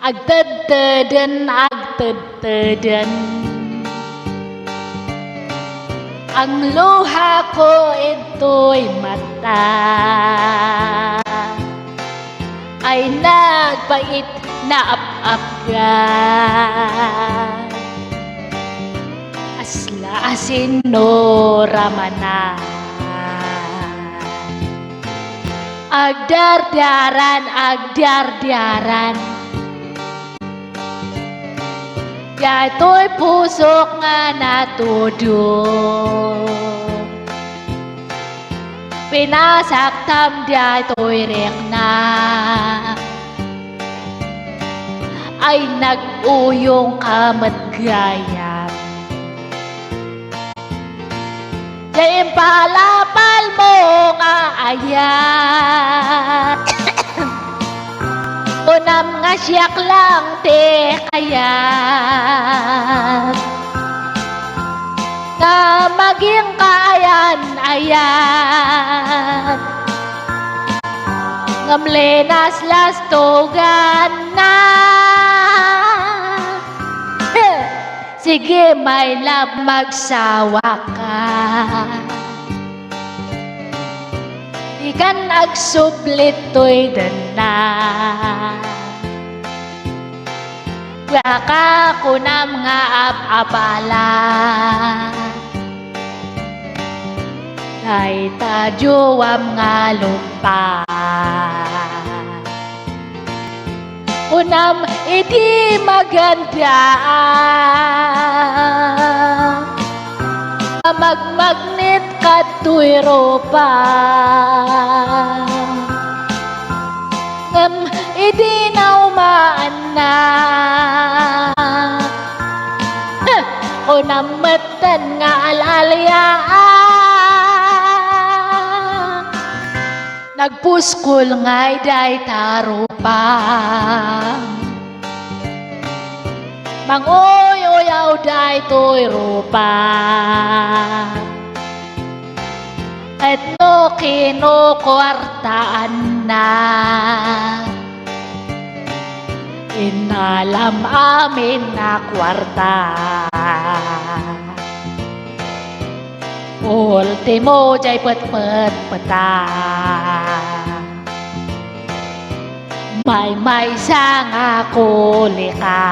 Agtedteden, agtedteden. Ang luha ko ito'y mata ay nagpait na ap-apgan. Asla asino ramana agdardaran, agdardaran. Dato'y pusok nga natudong pinasaktam dato'y rekna ay nag-uyong kamatgayam. Dahil palapal mo nga ayan unam nga siyak lang te kaya na maging kaayan-ayan ngamlenas lastogan na sige my love magsawa ka ikan agsublit to'y dana waka kunam nga ap-apala ay tajuam nga lupa kunam iti maganda magmagnet kato'y ropa ngam iti naumaan na kunam matan nga alalya nagpuskol nga'y day tarupa mangoyoyaw day to'y rupa at no kinukwartaan na inalam amin na kwarta ultimo jay pet-pet peta may sang ako lika